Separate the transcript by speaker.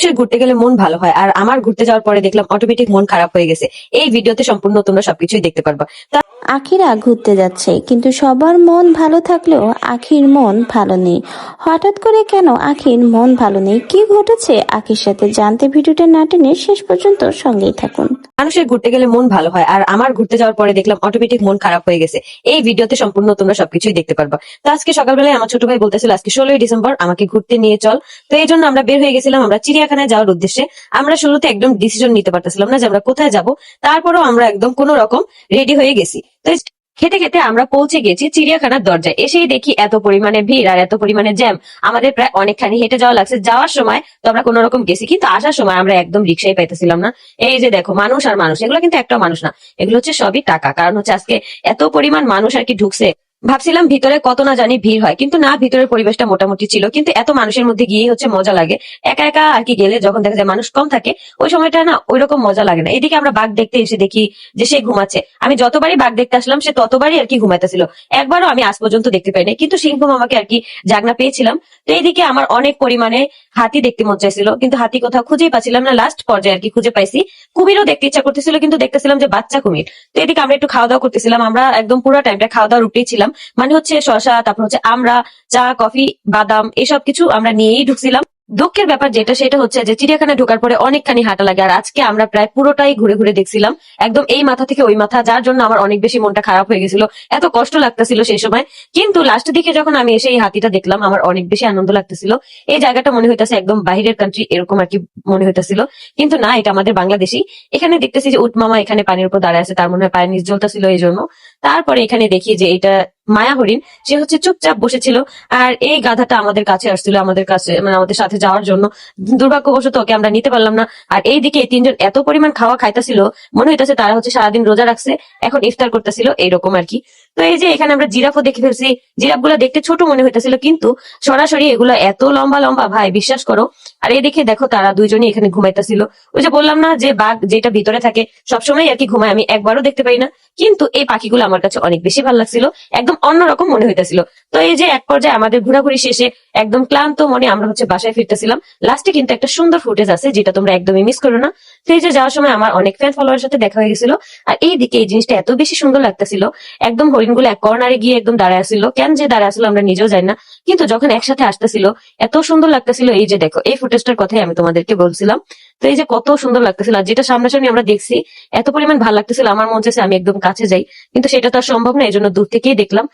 Speaker 1: মানুষের ঘুরতে গেলে মন ভালো হয়, আর আমার ঘুরতে যাওয়ার পরে দেখলাম অটোমেটিক মন খারাপ হয়ে গেছে। এই ভিডিওতে সম্পূর্ণ তোমরা সবকিছুই দেখতে পারবা।
Speaker 2: আখিরা ঘুরতে যাচ্ছে, কিন্তু সবার মন ভালো থাকলেও আখির মন ভালো নেই। হঠাৎ করে কেন আখির মন ভালো নেই, কি ঘটেছে আখির সাথে জানতে ভিডিওটা না টেনে শেষ পর্যন্ত সঙ্গেই থাকুন।
Speaker 1: মানুষের ঘুরতে গেলে মন ভালো হয়, আর আমার ঘুরতে যাওয়ার পরে দেখলাম অটোমেটিক মন খারাপ হয়ে গেছে। এই ভিডিওতে সম্পূর্ণ তোমরা সবকিছুই দেখতে পারবা। তো আজকে সকালবেলায় আমার ছোট ভাই বলতেছিল আজকে 16ই ডিসেম্বর আমাকে ঘুরতে নিয়ে চল। তো এই জন্য আমরা বের হয়ে গেছিলাম আমরা চিড়িয়াখানায় যাওয়ার উদ্দেশ্যে। আমরা শুরুতে একদম ডিসিশন নিতে পারতেছিলাম না যে আমরা কোথায় যাব। তারপরও আমরা একদম কোন রকম রেডি হয়ে গেছি। তো খেতে খেতে আমরা পৌঁছে গেছি চিড়িয়াখানার দরজায়। এসেই দেখি এত পরিমাণে ভিড় আর এত পরিমাণে জ্যাম। আমাদের প্রায় অনেকখানি হেঁটে যাওয়া লাগছে। যাওয়ার সময় তো আমরা কোন রকম গেছি, কিন্তু আসার সময় আমরা একদম রিক্সায় পাইতেছিলাম না। এই যে দেখো মানুষ আর মানুষ, এগুলো কিন্তু একটাও মানুষ না, এগুলো হচ্ছে সবই টাকা। কারণ হচ্ছে আজকে এত পরিমাণ মানুষ আর কি ঢুকছে। ভাবছিলাম ভিতরে কত না জানি ভিড় হয়, কিন্তু না, ভিতরের পরিবেশটা মোটামুটি ছিল। কিন্তু এত মানুষের মধ্যে গিয়ে হচ্ছে মজা লাগে। একা একা আর কি গেলে যখন দেখা যায় মানুষ কম থাকে, ওই সময়টা না ওইরকম মজা লাগে না। এদিকে আমরা বাঘ দেখতে এসে দেখি যে সে ঘুমাচ্ছে। আমি যতবারই বাঘ দেখতে আসলাম সে ততবারই আর কি ঘুমাইতেছিল। একবারও আমি আজ পর্যন্ত দেখতে পাইনি, কিন্তু সিংহ মামাকে আর কি জাগনা পেয়েছিলাম। তো এইদিকে আমার অনেক পরিমাণে হাতি দেখতে মন চাইছিল, কিন্তু হাতি কোথাও খুঁজেই পাচ্ছিলাম না। লাস্ট পর্যায়ে আর কি খুঁজে পাইছি। কুমিরও দেখতে ইচ্ছা করতেছিল, কিন্তু দেখতেছিলাম যে বাচ্চা কুমির। তো এদিকে আমরা একটু খাওয়া দাওয়া করতেছিলাম। আমরা একদম পুরো টাইমটা খাওয়া দাওয়ার উপরেই ছিলাম। মানে হচ্ছে শশা, তারপর হচ্ছে আমরা চা, কফি, বাদাম এসব কিছু আমরা নিয়েই ঢুকছিলাম। দুঃখের ব্যাপার যেটা সেটা হচ্ছে যে চিড়িয়াখানা ঢোকার পরে অনেকখানি হাঁটা লাগে, আর আজকে আমরা প্রায় পুরোটাই ঘুরে ঘুরে দেখছিলাম, একদম এই মাথা থেকে ওই মাথা, যার জন্য আমার অনেক বেশি মনটা খারাপ হয়ে গেছিল। এত কষ্ট লাগতেছিল সেই সময়। কিন্তু লাস্টের দিকে যখন আমি এসে এই হাতিটা দেখলাম আমার অনেক বেশি আনন্দ লাগতেছিল। এই জায়গাটা মনে হইতেছে একদম বাহিরের কান্ট্রি এরকম আর কি মনে হইতেছিল, কিন্তু না, এটা আমাদের বাংলাদেশি। এখানে দেখতেছি যে উট মামা এখানে পানির উপর দাঁড়ায় আছে, তার মনে হয় পায়ের নিচ জ্বলতেছিল এই জন্য। তারপরে এখানে দেখি যে এটা মায়া হরিণ, সে হচ্ছে চুপচাপ বসেছিল। আর এই গাধাটা আমাদের কাছে আসছিল, আমাদের কাছে মানে আমাদের সাথে যাওয়ার জন্য। দুর্ভাগ্যবশত ওকে আমরা নিতে পারলাম না। আর এইদিকে এই তিনজন এত পরিমাণ খাওয়া খাইতেছিল, মনে হইতেছে তারা হচ্ছে সারাদিন রোজা রাখছে, এখন ইফতার করতেছিল এইরকম আর কি। তো এই যে এখানে আমরা জিরাফও দেখে ফেলছি। জিরাফ গুলা দেখতে ছোট মনে হইতেছিল, কিন্তু সরাসরি এগুলো এত লম্বা লম্বা ভাই, বিশ্বাস করো। আর এইদিকে দেখো তারা দুইজনই এখানে ঘুমাইতেছিল। ওই যে বললাম না যে বাঘ যেটা ভিতরে থাকে সবসময় আর কি ঘুমায়, আমি একবারও দেখতে পাই না। কিন্তু এই পাখিগুলো আমার কাছে অনেক বেশি ভালো লাগছিল, একদম অন্যরকম মনে হইতেছিল। তো এই যে এক পর্যায়ে আমাদের ঘোরাঘুরি শেষে একদম ক্লান্ত মনে আমরা হচ্ছে বাসায় ফিরতেছিলাম। লাস্টে কিন্তু একটা সুন্দর ফুটেজ আছে যেটা তোমরা একদমই মিস করো না। তো এই যে যাওয়ার সময় আমার অনেক ফ্যান ফলোয়ারের সাথে দেখা হয়ে গেছিল। আর এইদিকে এই জিনিসটা এত বেশি সুন্দর লাগতেছিল, একদম হরিণগুলো এক কর্নারে গিয়ে একদম দাঁড়ায় আসছিল। কেন যে দাঁড়ায় আসলো আমরা নিজেও জানি না, কিন্তু যখন একসাথে আসতেছিল এত সুন্দর লাগতেছিল। এই যে দেখো এই ফুটেজটার কথাই আমি তোমাদেরকে বলছিলাম। তো এই যে কত সুন্দর লাগতেছিল, আর যেটা সামনাসামনি আমরা দেখছি এত পরিমাণ ভালো লাগতেছিল, আমার মনে হচ্ছে আমি একদম কাছে যাই, কিন্তু সেটা তো আর সম্ভব না, এই জন্য দূর থেকেই দেখলাম।